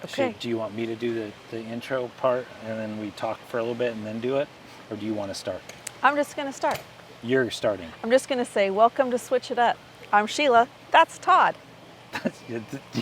Okay. Do you want me to do the intro part and then we talk for a little bit and then do it? Or do you want to start? I'm just going to start. You're starting. I'm just going to say, welcome to Switch It Up. I'm Sheila. That's Todd.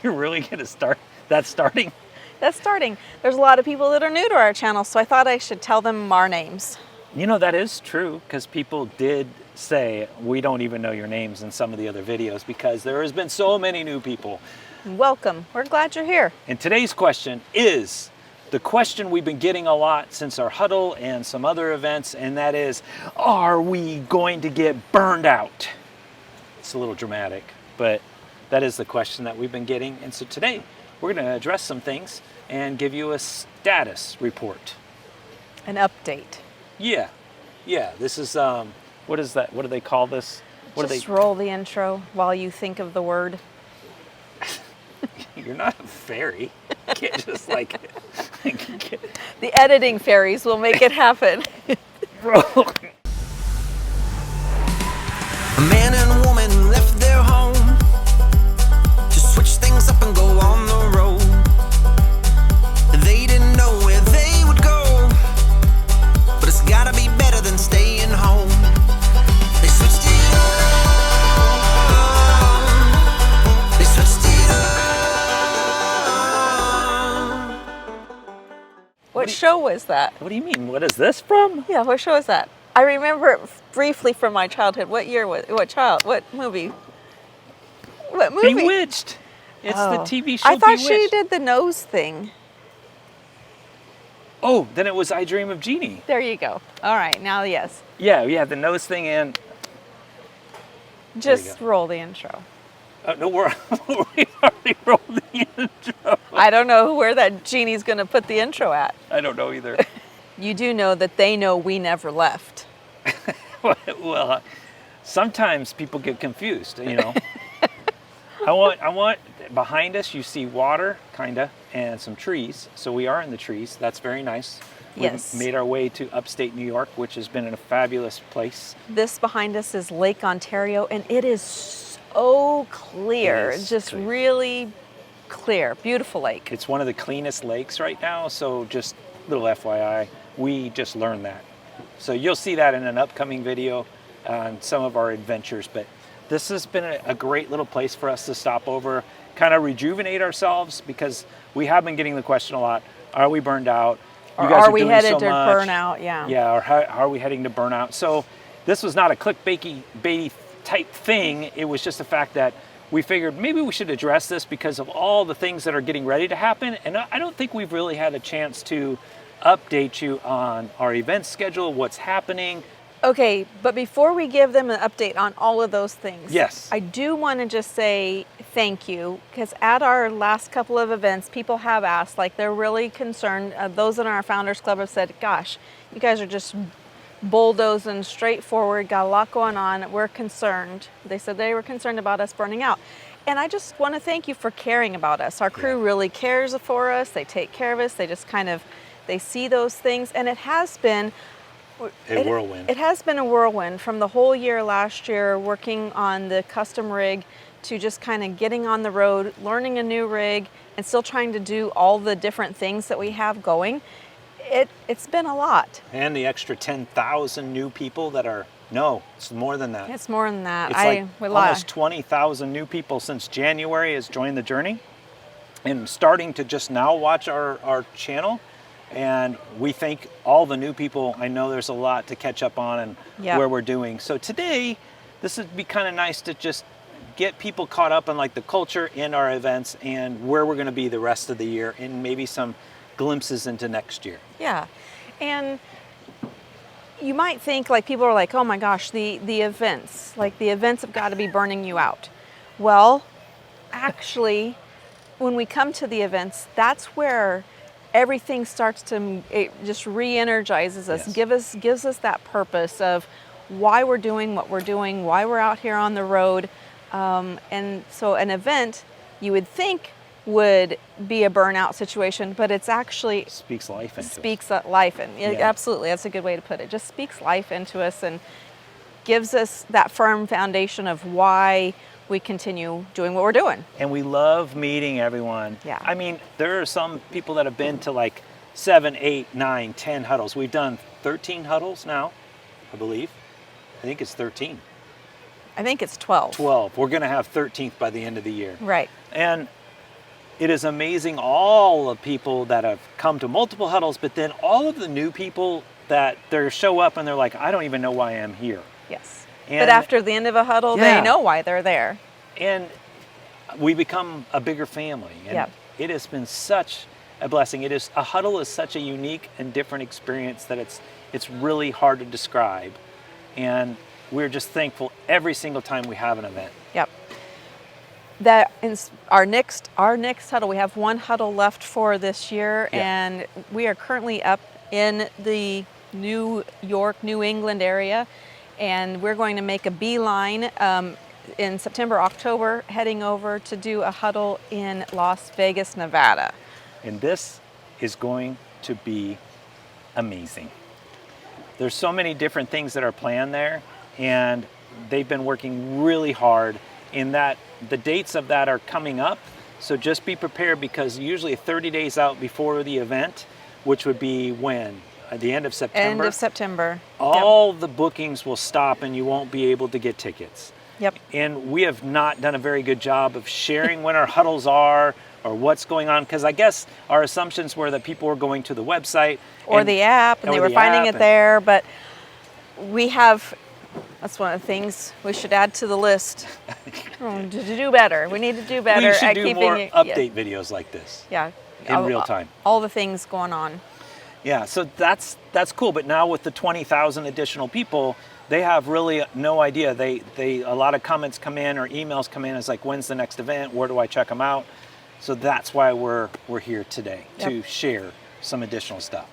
You're really going to start? That's starting? That's starting. There's a lot of people that are new to our channel, so I thought I should tell them our names. You know, that is true, because people did say we don't even know your names in some of the other videos because there has been so many new people. Welcome. We're glad you're here. And today's question is the question we've been getting a lot since our huddle and some other events, and that is, are we going to get burned out? It's a little dramatic, but that is the question that we've been getting. And so today we're going to address some things and give you a status report. An update. Yeah. This is, what is that? What do they call this? Just roll the intro while you think of the word. You're not a fairy. You can't just like... The editing fairies will make it happen. Bro. A man and woman left their home to switch things up and go on the road. They didn't know where they would go, but it's gotta be better than staying home. They switched it up. They switched it up. What show was that? What do you mean? What is this from? Yeah, what show is that? I remember it briefly from my childhood. What year was what movie? What movie? Bewitched. It's the TV show I thought Bewitched. she did the nose thing. Oh, then it was I Dream of Jeannie. There you go. All right, now yes. Yeah, the nose thing and... Just roll the intro. no, we already rolled the intro. I don't know where that genie's going to put the intro at. I don't know either. You do know that they know we never left. Well, sometimes people get confused, you know. I want behind us you see water, kinda, and some trees. So we are in the trees. That's very nice. Yes. We've made our way to upstate New York, which has been a fabulous place. This behind us is Lake Ontario, and it is so clear. It is just clear. Really clear. Beautiful lake. It's one of the cleanest lakes right now, so just little FYI, we just learned that. So you'll see that in an upcoming video on some of our adventures, but this has been a great little place for us to stop over, kind of rejuvenate ourselves, because we have been getting the question a lot, are we burned out? Or are we headed to burnout? Yeah. Yeah, or how are we heading to burnout? So this was not a clickbaity type thing. It was just the fact that we figured maybe we should address this because of all the things that are getting ready to happen. And I don't think we've really had a chance to update you on our event schedule, what's happening. Okay, but before we give them an update on all of those things, Yes. I do want to just say thank you, because at our last couple of events, people have asked, like they're really concerned. Those in our Founders Club have said, gosh, you guys are just bulldozing straightforward, got a lot going on, we're concerned. They said they were concerned about us burning out. And I just want to thank you for caring about us. Our crew really cares for us, they take care of us, they just kind of, they see those things, and it has been A whirlwind. It has been a whirlwind from the whole year last year, working on the custom rig to just kind of getting on the road, learning a new rig, and still trying to do all the different things that we have going. It's been a lot. And the extra 10,000 new people that are, no, it's more than that. It's more than that. It's almost 20,000 new people since January has joined the journey and starting to just now watch our channel. And we thank all the new people. I know there's a lot to catch up on and where we're doing. So today, this would be kind of nice to just get people caught up on like the culture in our events and where we're going to be the rest of the year and maybe some glimpses into next year. Yeah. And you might think, like, people are like, oh my gosh, the events, like the events have got to be burning you out. Well, actually, when we come to the events, that's where everything starts to, it just re-energizes us, gives us that purpose of why we're doing what we're doing, why we're out here on the road. And so an event, you would think, would be a burnout situation, but it's actually Speaks life into speaks life in. Absolutely, that's a good way to put it. Just speaks life into us and gives us that firm foundation of why we continue doing what we're doing. And we love meeting everyone. Yeah. I mean, there are some people that have been to like 7, 8, 9, 10 huddles. We've done 13 huddles now, I believe. I think it's 13. I think it's 12. 12. We're going to have 13th by the end of the year. Right. And it is amazing, all the people that have come to multiple huddles, but then all of the new people that they show up and they're like, I don't even know why I'm here. Yes. And but after the end of a huddle, Yeah. they know why they're there. And we become a bigger family. And Yep. it has been such a blessing. A huddle is such a unique and different experience that it's really hard to describe. And we're just thankful every single time we have an event. Yep. That is our next huddle. We have one huddle left for this year, Yeah. and we are currently up in the New York, New England area, and we're going to make a beeline in September, October, heading over to do a huddle in Las Vegas, Nevada. And this is going to be amazing. There's so many different things that are planned there, and they've been working really hard in that. The dates of that are coming up, so just be prepared, because usually 30 days out before the event, which would be when? At the end of September? End of September. All the bookings will stop and you won't be able to get tickets. Yep. And we have not done a very good job of sharing when our huddles are or what's going on, because I guess our assumptions were that people were going to the website Or the app, and or they were the finding app it and- there, but we have, that's one of the things we should add to the list. To do better. We need to do better We should at do keeping more it- update videos like this. Yeah. in real time. All the things going on. Yeah, so that's cool. But now with the 20,000 additional people, they have really no idea. They a lot of comments come in or emails come in. It's like, when's the next event? Where do I check them out? So that's why we're here today, to share some additional stuff.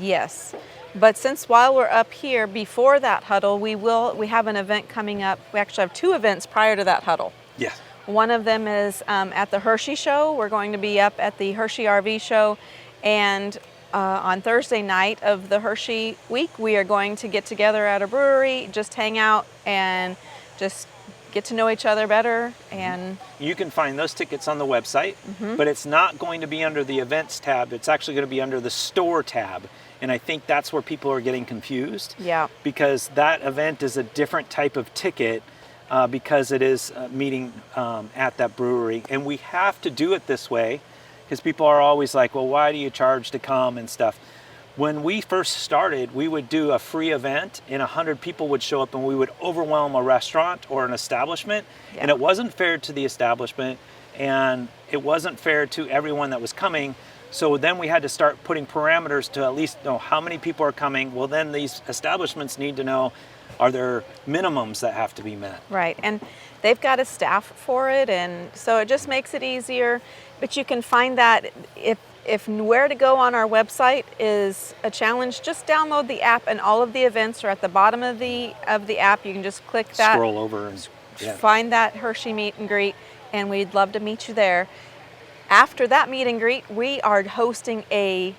Yes. But since while we're up here before that huddle, we have an event coming up. We actually have two events prior to that huddle. Yes. One of them is at the 𝗓𝐶𝐿 show. We're going to be up at the 𝗓𝐶𝐿 RV show. And on Thursday night of the 𝗓𝐶𝐿 week, we are going to get together at a brewery, just hang out and just get to know each other better. And you can find those tickets on the website, but it's not going to be under the events tab. It's actually going to be under the store tab. And I think that's where people are getting confused. Yeah. Because that event is a different type of ticket because it is meeting at that brewery. And we have to do it this way because people are always like, well, why do you charge to come and stuff? When we first started, we would do a free event and 100 people would show up and we would overwhelm a restaurant or an establishment. Yeah. And it wasn't fair to the establishment and it wasn't fair to everyone that was coming. So then we had to start putting parameters to at least know how many people are coming. Well, then these establishments need to know, are there minimums that have to be met? Right, and they've got a staff for it, and so it just makes it easier. But you can find that if where to go on our website is a challenge, just download the app, and all of the events are at the bottom of the app. You can just click that, Scroll over and find that 𝗓𝐶𝐿 meet and greet, and we'd love to meet you there. After that meet and greet, we are hosting a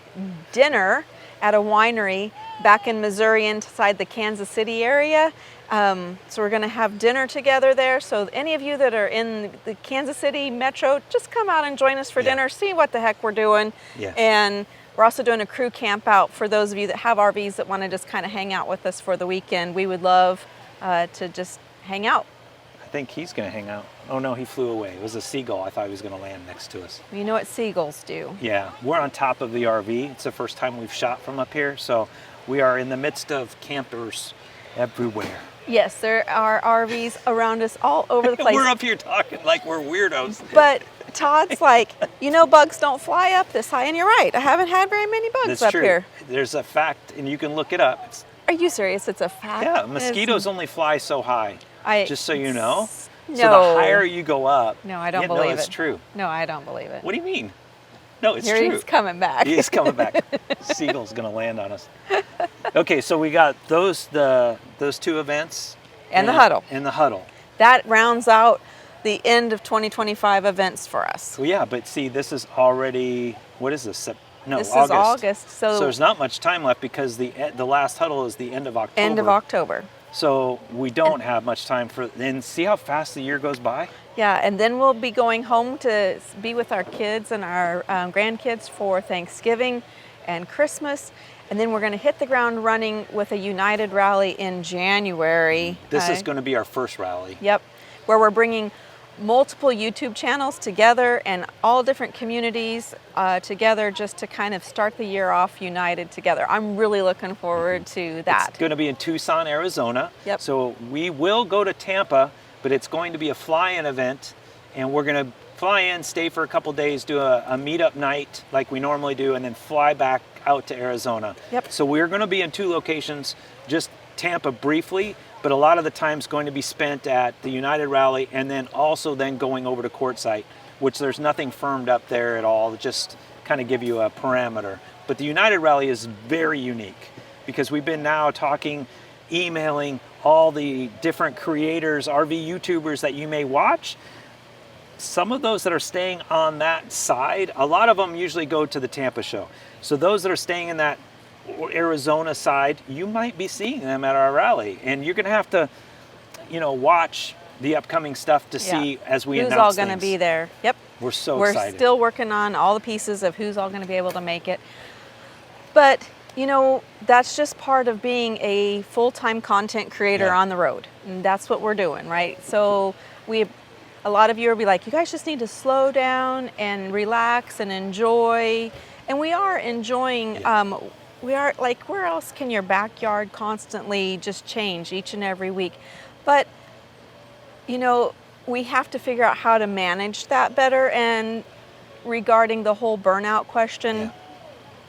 dinner at a winery back in Missouri inside the Kansas City area. So we're going to have dinner together there. So any of you that are in the Kansas City metro, just come out and join us for dinner, see what the heck we're doing. Yes. And we're also doing a crew camp out for those of you that have RVs that want to just kind of hang out with us for the weekend. We would love to just hang out. I think he's going to hang out. Oh no, he flew away. It was a seagull. I thought he was going to land next to us. You know what seagulls do. Yeah, we're on top of the RV. It's the first time we've shot from up here, so we are in the midst of campers everywhere. Yes, there are RVs around us all over the place. We're up here talking like we're weirdos. But Todd's like, you know, bugs don't fly up this high, and you're right. I haven't had very many bugs That's up true. here. There's a fact, and you can look it up. Are you serious? It's a fact. Yeah, mosquitoes only fly so high. Just so you know. No. So the higher you go up. No, I don't believe it's it. true. No, I don't believe it. What do you mean? No, it's Here true. he's coming back. He's coming back. Seagull's gonna land on us. Okay, so we got those two events. And the huddle. And the huddle. That rounds out the end of 2025 events for us. Well, yeah, but see, this is already, what is this? This August. is August. So there's not much time left because the last huddle is the end of October. end of October. So we don't have much time for, and see how fast the year goes by? Yeah, and then we'll be going home to be with our kids and our grandkids for Thanksgiving and Christmas. And then we're going to hit the ground running with a United rally in January. This is going to be our first rally. Yep, where we're bringing multiple YouTube channels together and all different communities together just to kind of start the year off united together. I'm really looking forward to that. It's going to be in Tucson, Arizona. Yep. So we will go to Tampa, but it's going to be a fly-in event, and we're going to fly in, stay for a couple days, do a meetup night like we normally do, and then fly back out to Arizona. Yep. So we're going to be in 2 locations, just Tampa briefly, but a lot of the time's going to be spent at the United Rally, and then also then going over to Quartzsite, which there's nothing firmed up there at all, just kind of give you a parameter. But the United Rally is very unique because we've been now talking, emailing all the different creators, RV YouTubers that you may watch. Some of those that are staying on that side, a lot of them usually go to the Tampa show. So those that are staying in that Arizona side, you might be seeing them at our rally, and you're going to have to, watch the upcoming stuff to see as we announce who's all going to things. be there. Yep. We're so We're excited. still working on all the pieces of who's all going to be able to make it. But, that's just part of being a full-time content creator on the road. And that's what we're doing, right? So a lot of you will be like, you guys just need to slow down and relax and enjoy. And we are enjoying, we are like, where else can your backyard constantly just change each and every week? But, we have to figure out how to manage that better. And regarding the whole burnout question,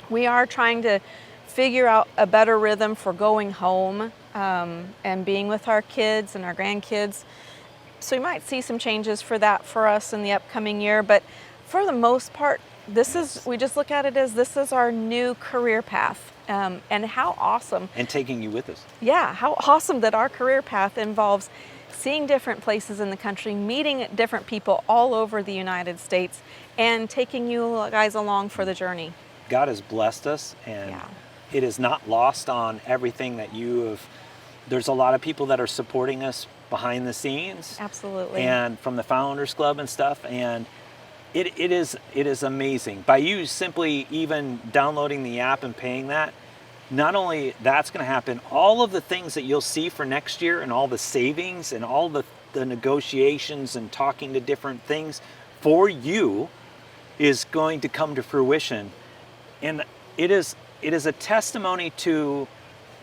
we are trying to figure out a better rhythm for going home and being with our kids and our grandkids. So you might see some changes for that for us in the upcoming year. But for the most part, we just look at it as this is our new career path. And how awesome. And taking you with us. Yeah, how awesome that our career path involves seeing different places in the country, meeting different people all over the United States, and taking you guys along for the journey. God has blessed us, and it is not lost on everything that you have. There's a lot of people that are supporting us behind the scenes. Absolutely. And from the Founders Club and stuff, and it is amazing. By you simply even downloading the app and paying that, not only that's going to happen, all of the things that you'll see for next year and all the savings and all the negotiations and talking to different things for you is going to come to fruition. And it is a testimony to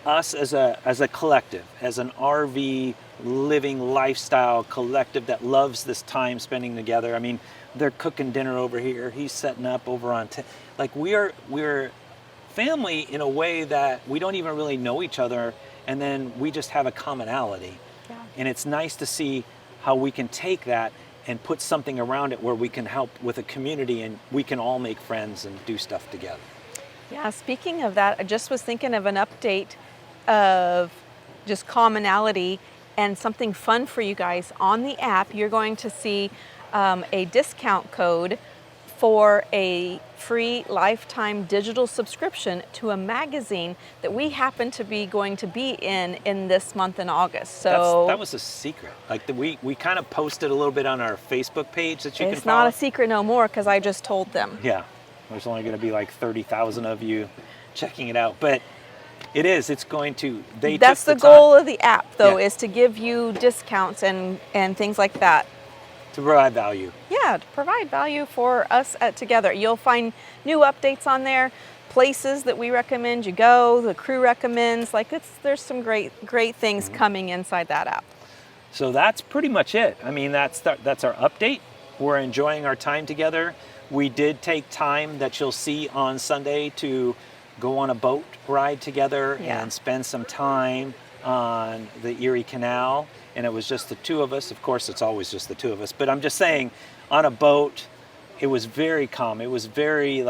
us as a collective, as an RV living lifestyle collective that loves this time spending together. I mean, they're cooking dinner over here. He's setting up over on, like we're family in a way that we don't even really know each other, and then we just have a commonality. Yeah. And it's nice to see how we can take that and put something around it where we can help with a community and we can all make friends and do stuff together. Yeah, speaking of that, I just was thinking of an update of just commonality and something fun for you guys. On the app, you're going to see a discount code for a free lifetime digital subscription to a magazine that we happen to be going to be in this month in August. So that was a secret. Like we kind of posted a little bit on our Facebook page that you can follow. It's not a secret no more because I just told them. Yeah, there's only going to be like 30,000 of you checking it out, but it's going to. That's the goal of the app, though, is to give you discounts and things like that. To provide value. Yeah, to provide value for us together. You'll find new updates on there, places that we recommend you go, the crew recommends. There's some great things coming inside that app. So that's pretty much it. I mean, that's our update. We're enjoying our time together. We did take time that you'll see on Sunday to go on a boat ride together and spend some time on the Erie Canal. And it was just the two of us. Of course, it's always just the two of us. But I'm just saying, on a boat, it was very calm. It was very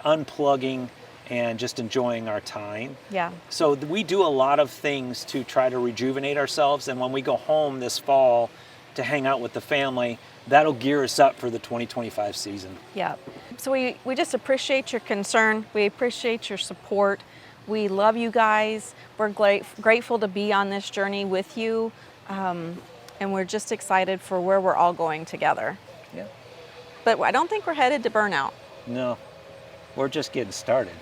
unplugging and just enjoying our time. Yeah. So we do a lot of things to try to rejuvenate ourselves. And when we go home this fall to hang out with the family, that'll gear us up for the 2025 season. Yeah. So we just appreciate your concern. We appreciate your support. We love you guys. We're grateful to be on this journey with you. And we're just excited for where we're all going together. Yeah. But I don't think we're headed to burnout. No, we're just getting started.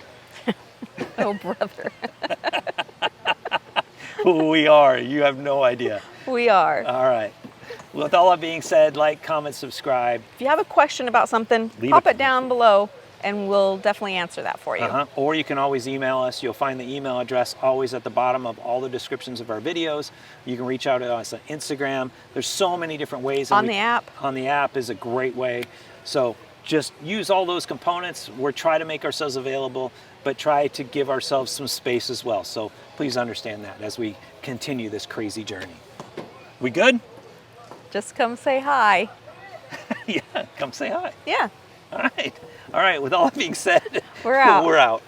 Oh, brother. We are. You have no idea. We are. All right. With all that being said, like, comment, subscribe. If you have a question about something, pop it down below and we'll definitely answer that for you. Or you can always email us. You'll find the email address always at the bottom of all the descriptions of our videos. You can reach out to us on Instagram. There's so many different ways. On the app. On the app is a great way. So just use all those components. We're trying to make ourselves available, but try to give ourselves some space as well. So please understand that as we continue this crazy journey. We good? Just come say hi. Yeah, come say hi. Yeah. All right. All right, with all that being said, We're out. We're out.